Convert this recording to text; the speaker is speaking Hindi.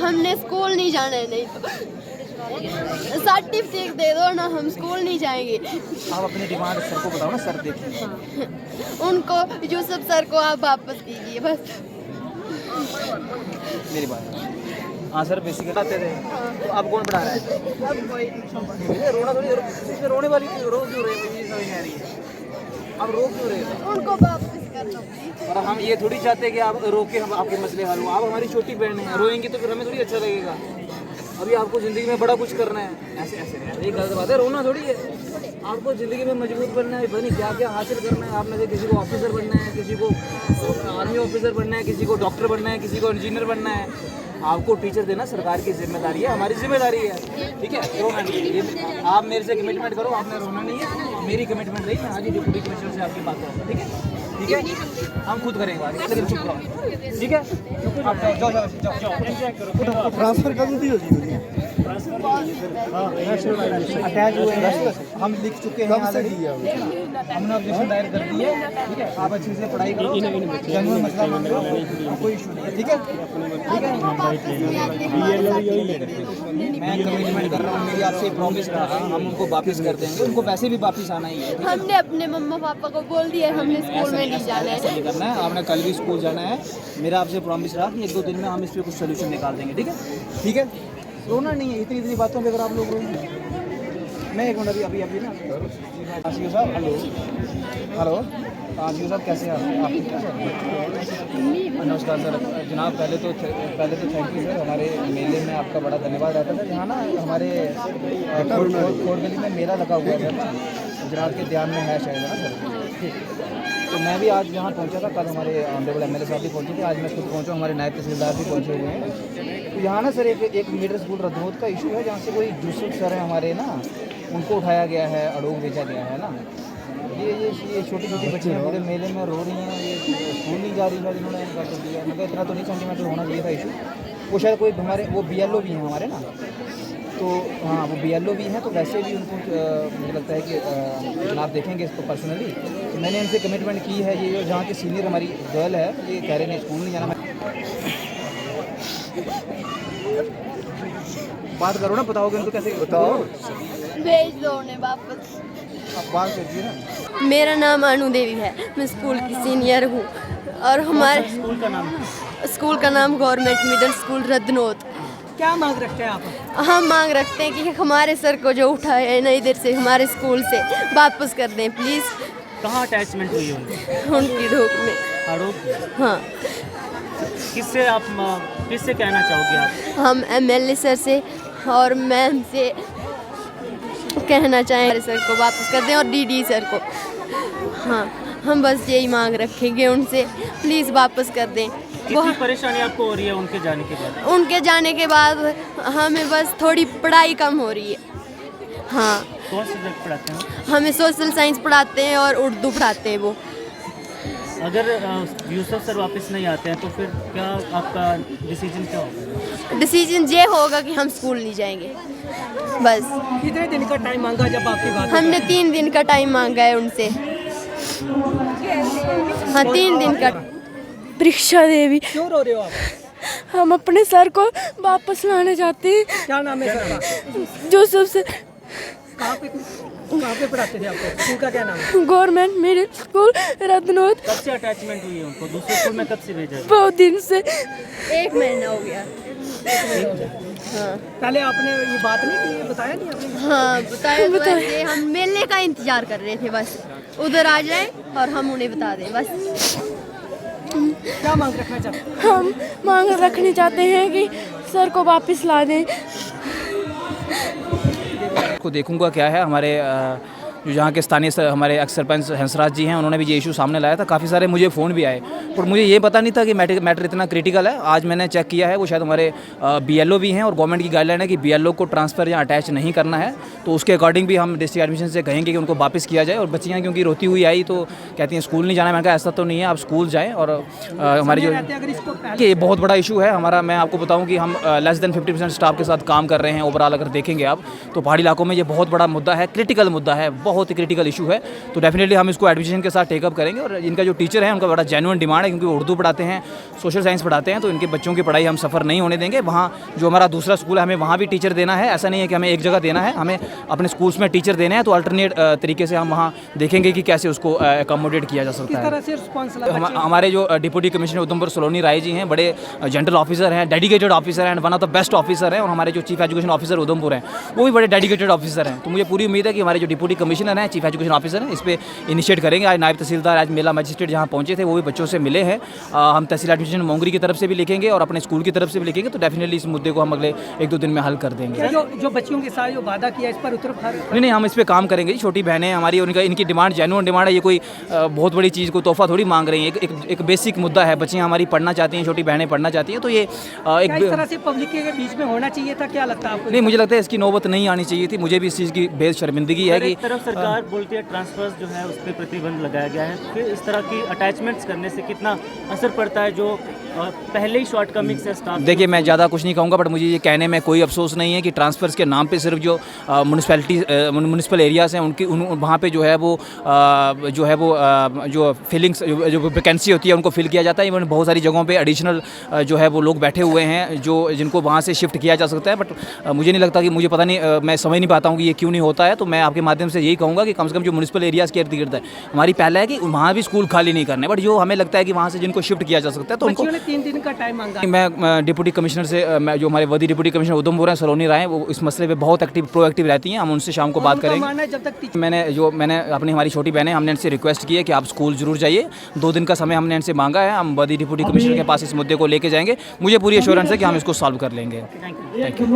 हमने स्कूल नहीं जाना है, नहीं तो सर्टिफिकेट दे दो ना, हम स्कूल नहीं जाएंगे। आप अपनी डिमांड सर को बताओ ना, सर देखिए। उनको यूसुफ सर को आप वापस कीजिए बस। मेरी बात हाँ सर, बेसिक आते थे तो अब कौन पढ़ा रहा है? रोना थोड़ी, इसमें रोने वाली रो क्यों रहे, मुझे समझ नहीं आ रही है। अब रो क्यों रहे हो? उनको वापस कर दो प्लीज। और हम ये थोड़ी चाहते कि आप रो के हम आपके मसले हल हो। आप हमारी छोटी बहन है, रोएंगी तो फिर हमें थोड़ी अच्छा लगेगा। अभी आपको ज़िंदगी में बड़ा कुछ करना है, ऐसे ऐसे नहीं, ये गलत बात है। रोना थोड़ी है, आपको ज़िंदगी में मजबूत बनना है, बनी क्या क्या हासिल करना है। आपने से किसी को ऑफिसर बनना है, किसी को आर्मी ऑफिसर बनना है, किसी को डॉक्टर बनना है, किसी को इंजीनियर बनना है। आपको टीचर देना सरकार की जिम्मेदारी है, हमारी जिम्मेदारी है, ठीक है। रोना नहीं है, ये आप मेरे से कमिटमेंट करो, आपने रोना नहीं है। मेरी कमिटमेंट रही, मैं आज ही डिप्टी कमिश्नर से आपकी बात करूँगा, ठीक है, ठीक है। हम खुद करेंगे बात, लेकिन चुप रहो, ठीक है। आप जाओ जाओ जाओ जाओ। ट्रांसफर कब दी होगी? अटैच हुए हैं, हम लिख चुके हैं ऑलरेडी, हमने ऑब्जेक्शन दायर कर दी है, ठीक है। आप अच्छे से पढ़ाई करो, जनरल मसला मान लो, कोई इशू नहीं है, ठीक है, ठीक है। मैं कमिटमेंट कर रहा हूँ, मेरी आपसे प्रॉमिस रहा, हम उनको वापस कर देंगे। उनको वैसे भी वापस आना ही है। हमने अपने मम्मा पापा को बोल दिया हमने स्कूल में नहीं जाना ऐसा है। नहीं करना है, आपने कल भी स्कूल जाना है। मेरा आपसे प्रॉमिस रहा कि 1-2 दिन में हम इस पर कुछ सोल्यूशन निकाल देंगे, ठीक है, ठीक है। रोना नहीं है, इतनी इतनी बातों पे अगर आप लोग रोएंगे। मैं एक मिनट अभी अभी ना, आशिक साहब, हेलो हेलो, आशिक साहब कैसे हैं आप? नमस्कार सर। जनाब पहले तो थैंक यू सर। हमारे मेले में आपका बड़ा धन्यवाद रहता था। यहाँ ना हमारे कोट गली में मेला लगा हुआ है ना, गुजरात के ध्यान में है शायद, है ना सर? तो मैं भी आज यहाँ पहुँचा था, कल हमारे ऑनरेबल एमएलए साहब भी पहुँचे थे, आज मैं खुद पहुँचा, हमारे नायब तहसीलदार भी पहुँचे हुए हैं। तो यहाँ ना सर एक मिडिल स्कूल रदनोद का इशू है, जहाँ से कोई यूसुफ सर है हमारे ना, उनको उठाया गया है, अड़ोग भेजा गया है ना। ये छोटी छोटी बच्चियाँ पूरे मेले में रो रही हैं, ये स्कूल नहीं जा रही है, जिन्होंने इनकार कर दिया। मतलब इतना तो नहीं सेंटीमेंटल होना चाहिए था इशू। वो शायद कोई हमारे वो BLO भी हैं हमारे ना, तो हाँ वो BLO भी हैं, तो वैसे भी उनको मुझे लगता है कि जनाब देखेंगे इसको पर्सनली। तो मैंने इनसे कमिटमेंट की है, ये जहाँ की सीनियर हमारी गर्ल है, ये कह रहे हैं स्कूल नहीं जाना। बात करो ना, बताओगे उनको कैसे? बताओ, भेज दो उन्हें वापस। आप बात कीजिए ना। मेरा नाम अनु देवी है, मैं स्कूल की सीनियर हूँ और हमारे स्कूल का नाम गवर्नमेंट मिडिल स्कूल रदनोद। क्या मांग रखते हैं आप? हम मांग रखते हैं कि हमारे सर को जो उठाया है ना इधर से, हमारे स्कूल से वापस कर दें प्लीज़। कहाँ अटैचमेंट हुई है उनकी ढोक में। आरोप हाँ, किससे कहना चाहोगे आप? हम MLA सर से और मैम से कहना चाहें हमारे सर को वापस कर दें और DD सर को। हाँ, हम बस यही मांग रखेंगे उनसे, प्लीज़ वापस कर दें। कितनी परेशानी आपको हो रही है उनके जाने के बाद? उनके जाने के बाद हमें बस थोड़ी पढ़ाई कम हो रही है। हाँ, कौन से सब्जेक्ट पढ़ाते हैं? हमें सोशल साइंस पढ़ाते हैं और उर्दू पढ़ाते हैं वो। अगर यूसुफ सर वापस नहीं आते हैं तो फिर क्या आपका डिसीजन क्या होगा? डिसीजन ये होगा कि हम स्कूल नहीं जाएंगे बस। कितने दिन का टाइम मांगा जब आपकी बात? हमने 3 दिन का टाइम मांगा है उनसे। हाँ, 3 दिन का। परीक्षा देवी। क्यों रो रहे हो आप? हम अपने सर को वापस लाने चाहते हैं। क्या नाम है सर का? जो सबसे कहाँ पे पढ़ाते थे आपको? स्कूल का क्या नाम है? Government middle school Radnod. कब से अटैचमेंट हुई है उनको? दूसरे स्कूल में कब से भेजा है? बहुत दिन से, 1 महीना हो गया। हाँ, पहले आपने ये बात नहीं की, बताया नहीं आपने? हाँ बताया तो ऐसे, हम मेले का इंतजार कर रहे थे, बस उधर आ जाए और हम उन्हें बता दें बस। क्या मांग रखना चाहते हैं? हम मांग रखनी चाहते हैं कि सर को वापस ला दें। को देखूंगा क्या है। हमारे जो यहाँ के स्थानीय हमारे एक्स सरपंच हंसराज जी हैं, उन्होंने भी ये इशू सामने लाया था। काफ़ी सारे मुझे फ़ोन भी आए, पर मुझे ये पता नहीं था कि मैटर इतना क्रिटिकल है। आज मैंने चेक किया है, वो शायद हमारे BLO भी हैं और गवर्नमेंट की गाइडलाइन है कि BLO को ट्रांसफ़र या अटैच नहीं करना है। तो उसके अकॉर्डिंग भी हम डिस्ट्रिक्ट एडमिशन से कहेंगे कि उनको वापस किया जाए। और बच्चियाँ क्योंकि रोती हुई आई तो कहती हैं स्कूल नहीं जाना। मैंने कहा ऐसा तो नहीं है, आप स्कूल जाएँ। और हमारी जो कि ये बहुत बड़ा इशू है हमारा, मैं आपको बताऊँ कि हम लेस देन 50% स्टाफ के साथ काम कर रहे हैं ओवरऑल। अगर देखेंगे आप तो पहाड़ी इलाकों में ये बहुत बड़ा मुद्दा है, क्रिटिकल मुद्दा है, बहुत बहुत ही क्रिटिकल इशू है। तो डेफिनेटली हम इसको एडमिशन के साथ टेकअप करेंगे। और इनका जो टीचर है उनका बड़ा जेन्युइन डिमांड है, क्योंकि वो उर्दू पढ़ाते हैं, सोशल साइंस पढ़ाते हैं, तो इनके बच्चों की पढ़ाई हम सफ़र नहीं होने देंगे। वहाँ जो हमारा दूसरा स्कूल है हमें वहाँ भी टीचर देना है, ऐसा नहीं है कि हमें एक जगह देना है, हमें अपने स्कूल्स में टीचर देने हैं। तो अल्टरनेट तरीके से हम वहाँ देखेंगे कि कैसे उसको अकोमोडेट किया जा सकता है। हमारे जो डिप्टी कमिश्नर उधमपुर सलोनी राय जी हैं, बड़े जनरल ऑफिसर हैं, डेडिकेटेड ऑफिसर हैं, one of the best officer हैं। और हमारे जो चीफ एजुकेशन ऑफिसर उधमपुर हैं वो भी बड़े डेडिकेटेड ऑफिसर हैं। तो मुझे पूरी उम्मीद है कि हमारे जो डिप्टी कमिश्नर हैं, चीफ एजुकेशन ऑफिसर हैं, इस पर इनिशिएट करेंगे। आज नायब तहसीलदार, आज मेला मजिस्ट्रेट जहाँ पहुँचे थे वो भी बच्चों से मिले हैं। हम तहसील एडमिशन मोंगरी की तरफ से भी लिखेंगे और अपने स्कूल की तरफ से भी लिखेंगे। तो डेफिनेटली इस मुद्दे को हम अगले 1-2 दिन में हल कर देंगे। जो बच्चियों के साथ जो वादा किया इस पर नहीं, हम इस पर काम करेंगे। छोटी बहनें हमारी, उनका इनकी डिमांड जेन्युइन डिमांड है। ये कोई बहुत बड़ी चीज़ को तोहफा थोड़ी मांग रही हैं। एक बेसिक मुद्दा है, बच्चियाँ हमारी पढ़ना चाहती हैं, छोटी बहनें पढ़ना चाहती हैं। तो ये एक इस तरह से पब्लिक के बीच में होना चाहिए था, क्या लगता है आपको? नहीं, मुझे लगता है इसकी नौबत नहीं आनी चाहिए थी। मुझे भी इस चीज़ की बेहद शर्मिंदगी है कि एक तरफ सरकार बोलती है ट्रांसफर्स जो है उस पर प्रतिबंध लगाया गया है, फिर इस तरह की अटैचमेंट्स करने से कितना असर पड़ता है जो पहले ही शॉर्टकमिंग्स है स्टाफ। देखिए, मैं ज़्यादा कुछ नहीं कहूँगा, बट मुझे ये कहने में कोई अफसोस नहीं है कि ट्रांसफ़र्स के नाम पे सिर्फ जो म्यूनसिपल एरियाज़ हैं उनकी वहाँ पे जो है वो जो फिलिंग्स जो वैकेंसी होती है उनको फिल किया जाता है। इवन बहुत सारी जगहों पे एडिशनल जो है वो लोग बैठे हुए हैं जिनको वहाँ से शिफ्ट किया जा सकता है। बट मुझे नहीं लगता कि, मुझे पता नहीं, मैं समझ नहीं पाता हूँ कि ये क्यों नहीं होता है। तो मैं आपके माध्यम से यही कहूँगा कि कम से कम जो म्यूनसिपल एरियाज़ के इर्द गिर्द है, हमारी पहला है कि वहाँ भी स्कूल खाली नहीं करने, बट जो हमें लगता है कि वहाँ से जिनको शिफ्ट किया जा सकता है तो उनको 3 दिन का टाइम मांगा। मैं डिप्टी कमिश्नर से, मैं जो हमारे वर्दी डिप्टी कमिश्नर उधमपुर हैं सलोनी राय, वो इस मसले पे बहुत प्रोएक्टिव रहती हैं। हम उनसे शाम को बात करेंगे। जब तक मैंने अपनी हमारी छोटी बहनें, हमने इनसे रिक्वेस्ट की है कि आप स्कूल जरूर जाइए। 2 दिन का समय हमने इनसे मांगा है। हम वर्दी डिप्टी कमिश्नर के पास इस मुद्दे को लेके जाएंगे। मुझे पूरी एश्योरेंस है कि हम इसको सॉल्व कर लेंगे। Thank you.